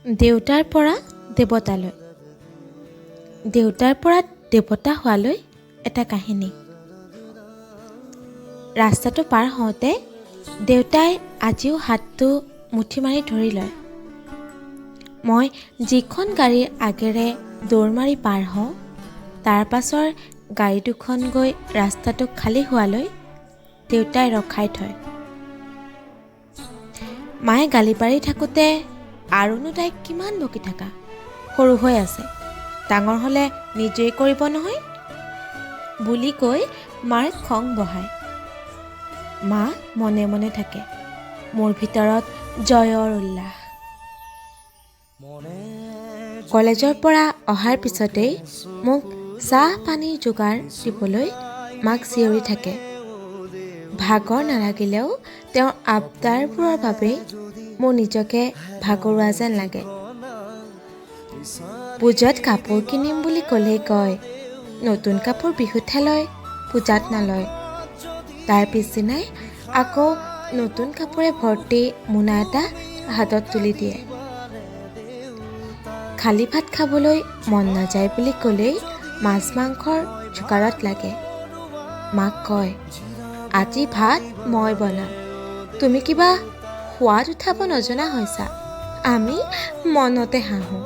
দেউতাৰ পৰা দেৱতালৈ। দেউতাৰ পৰা দেৱতা হোৱালৈ এটা কাহিনী। ৰাস্তাটো পাৰ হওঁতে দেউতাই আজিও হাতটো মুঠি মাৰি ধৰি লয়। মই যিখন গাড়ীৰ আগেৰে দৌৰ মাৰি পাৰ হওঁ, তাৰ পাছৰ গাড়ী দুখন গৈ ৰাস্তাটো খালী হোৱালৈ দেউতাই ৰখাই থয়। মায়ে গালি পাৰি থাকোঁতে আৰুনো তাইক কিমান বকি থাকা, সৰু হৈ আছে, ডাঙৰ হ'লে নিজেই কৰিব নহয় বুলি কৈ মাৰ খং বঢ়ায়। মা মনে মনে থাকে, মোৰ ভিতৰত জয়ৰ উল্লাস। কলেজৰ পৰা অহাৰ পিছতেই মোক চাহ পানীৰ যোগাৰ দিবলৈ মাক চিঞৰি থাকে। ভাগৰ নালাগিলেও তেওঁৰ আবদাৰবোৰৰ বাবেই মোৰ নিজকে ভাগৰুৱা যেন লাগে। পূজাত কাপোৰ কিনিম বুলি ক'লেই কয়, নতুন কাপোৰ বিহুতহে লয়, পূজাত নলয়। তাৰ পিছদিনাই আকৌ নতুন কাপোৰে ভৰ্তি মোনা এটা হাতত তুলি দিয়ে। খালী ভাত খাবলৈ মন নাযায় বুলি ক'লেই মাছ মাংসৰ যোগাৰত লাগে। মাক কয়, আজি ভাত মই বনাম, তুমি কিবা সোৱাদ উঠাব নজনা হৈছা। আমি মনতে হাঁহোঁ।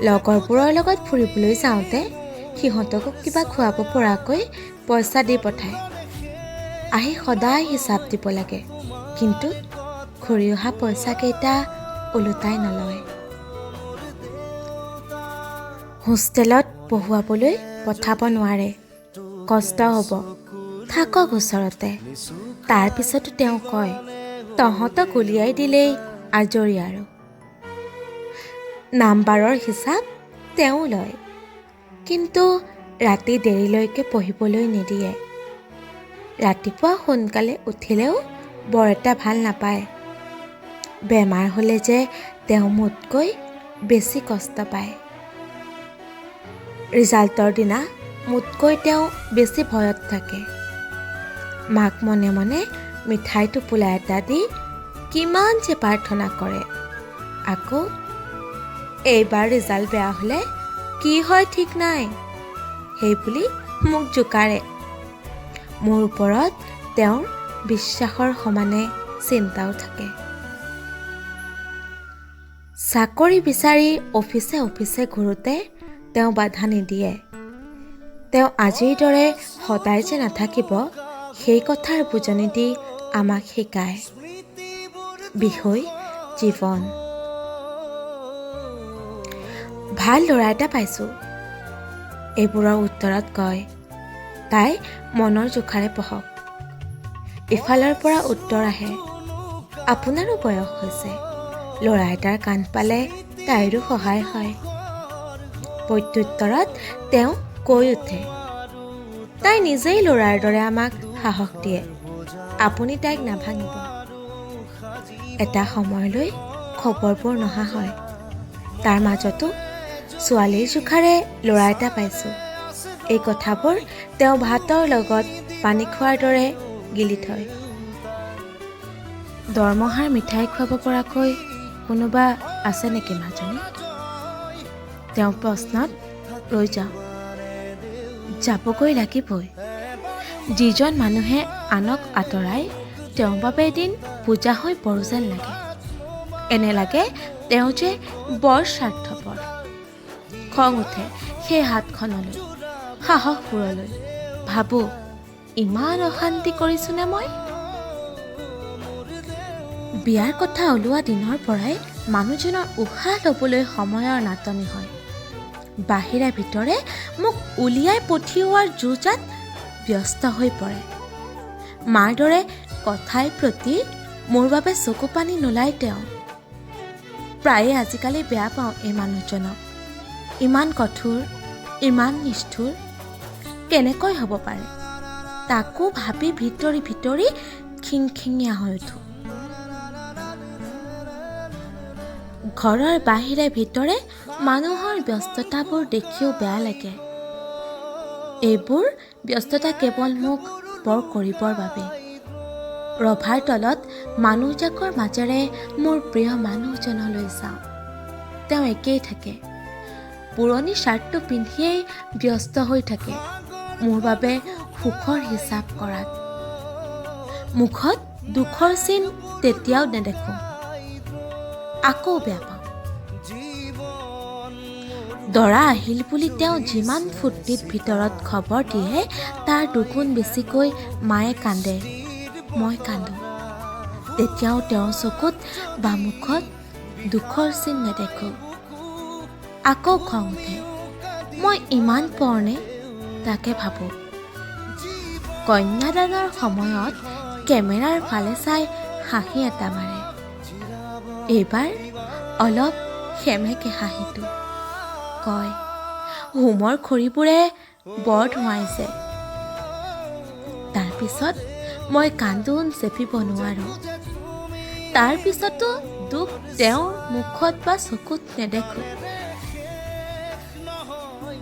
লগৰবোৰৰ লগত ফুৰিবলৈ যাওঁতে সিহঁতকো কিবা খুৱাব পৰাকৈ পইচা দি পঠায়। আহি সদায় হিচাপ দিব লাগে, কিন্তু ঘূৰি অহা পইচাকেইটা ওলোটাই নলয়। হোষ্টেলত পঢ়ুৱাবলৈ পঠাব নোৱাৰে, কষ্ট হ'ব, থাকক ওচৰতে। তাৰ পিছতো তেওঁ কয়, তহঁতক উলিয়াই দিলেই আজৰি আৰু। নাম্বাৰৰ হিচাপ তেওঁ লয়, কিন্তু ৰাতি দেৰিলৈকে পঢ়িবলৈ নিদিয়ে। ৰাতিপুৱা সোনকালে উঠিলেও বৰ এটা ভাল নাপায়। বেমাৰ হ'লে যে তেওঁ মোতকৈ বেছি কষ্ট পায়। ৰিজাল্টৰ দিনা মোতকৈ তেওঁ বেছি ভয়ত থাকে। মাক মনে মনে মিঠাই টোপোলা এটা দি কিমান যে প্ৰাৰ্থনা কৰে। আকৌ এইবাৰ ৰিজাল্ট বেয়া হ'লে কি হয় ঠিক নাই, সেইবুলি মোক জোকাৰে। মোৰ ওপৰত তেওঁৰ বিশ্বাসৰ সমানে চিন্তাও থাকে। চাকৰি বিচাৰি অফিচে অফিচে ঘূৰোতে তেওঁ বাধা নিদিয়ে। তেওঁ আজিৰ দৰে সদায় যে নাথাকিব, সেই কথাৰ বুজনি দি আমাক শিকায়। বিষয় জীৱন। ভাল ল'ৰা এটা পাইছোঁ, এইবোৰৰ উত্তৰত কয়। তাই মনৰ জোখাৰে পঢ়ক। ইফালৰ পৰা উত্তৰ আহে, আপোনাৰো বয়স হৈছে, ল'ৰা এটাৰ কাণ পালে তাইৰো সহায় হয়। প্ৰত্যুত্তৰত তেওঁ কৈ উঠে, তাই নিজেই ল'ৰাৰ দৰে আমাক সাহস দিয়ে, আপুনি তাইক নাভাঙিব। এটা সময়লৈ খবৰবোৰ নহা হয়। তাৰ মাজতো ছোৱালীৰ জোখাৰে ল'ৰা এটা পাইছোঁ, এই কথাবোৰ তেওঁ ভাতৰ লগত পানী খোৱাৰ দৰে গিলি থয়। দৰমহাৰ মিঠাই খুৱাব পৰাকৈ কোনোবা আছে নেকি মাজনী? তেওঁ প্ৰশ্নত ৰৈ যাওঁ। যাবগৈ লাগিবই। যিজন মানুহে আনক আঁতৰাই তেওঁৰ বাবে এদিন পূজা হৈ পৰো যেন লাগে। এনে লাগে তেওঁ যে বৰ স্বাৰ্থপৰ। খং উঠে সেই হাতখনলৈ, সাহসবোৰলৈ। ভাবোঁ, ইমান অশান্তি কৰিছোঁনে মই? বিয়াৰ কথা ওলোৱা দিনৰ পৰাই মানুহজনৰ উশাহ ল'বলৈ সময়ৰ নাটনি হয়। বাহিৰে ভিতৰে মোক উলিয়াই পঠিওৱাৰ যুঁজাত ব্যস্ত হৈ পৰে। মাৰ দৰে কথাই প্ৰতি মোৰ বাবে চকু পানী নোলায় তেওঁ। প্ৰায়ে আজিকালি বেয়া পাওঁ এই মানুহজনক। ইমান কঠোৰ, ইমান নিষ্ঠুৰ কেনেকৈ হ'ব পাৰে, তাকো ভাবি ভিতৰি ভিতৰি খিংখিঙীয়া হৈ উঠোঁ। ঘৰৰ বাহিৰে ভিতৰে মানুহৰ ব্যস্ততাবোৰ দেখিও বেয়া লাগে। এইবোৰ ব্যস্ততা কেৱল মোক বৰ কৰিবৰ বাবে। ৰভাৰ তলত মানুহজাকৰ মাজেৰে মোৰ প্ৰিয় মানুহজনলৈ যাওঁ। তেওঁ একেই থাকে। পুৰণি শ্বাৰ্টটো পিন্ধিয়েই ব্যস্ত হৈ থাকে মোৰ বাবে সুখৰ হিচাপ কৰাত। মুখত দুখৰ চিন তেতিয়াও নেদেখোঁ। আকৌ বেয়া পাওঁ। দৰা আহিল বুলি তেওঁ যিমান ফূৰ্তিত ভিতৰত খবৰ দিয়ে, তাৰ দুগুণ বেছিকৈ মায়ে কান্দে, মই কান্দোঁ। তেতিয়াও তেওঁৰ চকুত বা মুখত দুখৰ চিন নেদেখোঁ। আকৌ খং উঠে। মই ইমান পৰনে তাকে ভাবোঁ। কন্যাদানৰ সময়ত কেমেৰাৰ ফালে চাই হাঁহি এটা মাৰে। এইবাৰ অলপ সেমেকে হাঁহিটো। কয়, হোমৰ খৰিবোৰে বৰ ধোঁৱাইছে। তাৰপিছত মই কান্দোন চেপিব নোৱাৰোঁ। তাৰপিছতো দুখ তেওঁৰ মুখত বা চকুত নেদেখোঁ।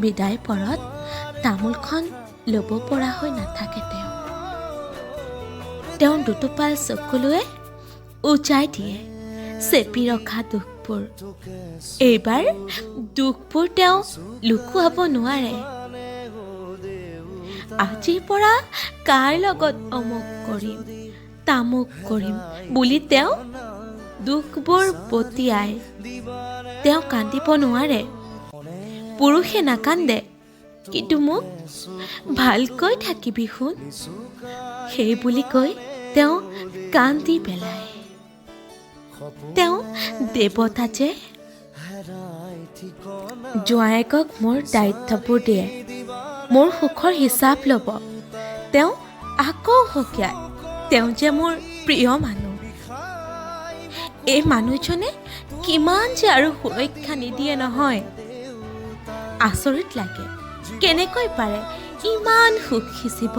বিদায় পৰত তামোলখন ল'ব পৰা হৈ নাথাকে তেওঁ দুটোপাল চকুলৈ উজাই দিয়ে চেপি ৰখা দুখবোৰ। এইবাৰ দুখবোৰ তেওঁ লুকুৱাব নোৱাৰে। আজিৰ পৰা কাৰ লগত অমুক কৰিম তামুক কৰিম বুলি তেওঁ দুখবোৰ বটিয়াই। তেওঁ কান্দিব নোৱাৰে। পুৰুষে নাকান্দে, কিন্তু মোক ভালকৈ থাকিবি শুন, সেই বুলি কৈ তেওঁ কান্দি পেলায়। তেওঁ দেৱতা যে। জোঁৱায়েকক মোৰ দায়িত্ববোৰ দিয়ে, মোৰ সুখৰ হিচাপ ল'ব। তেওঁ আকৌ সকীয়াই, তেওঁ যে মোৰ প্ৰিয় মানুহ। এই মানুহজনে কিমান যে আৰু সুৰক্ষা নিদিয়ে নহয়। আচৰিত লাগে, কেনেকৈ পাৰে ইমান সুখ সিঁচিব।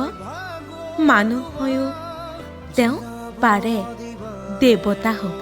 মানুহ হৈও তেওঁ পাৰে দেৱতা হ'ব।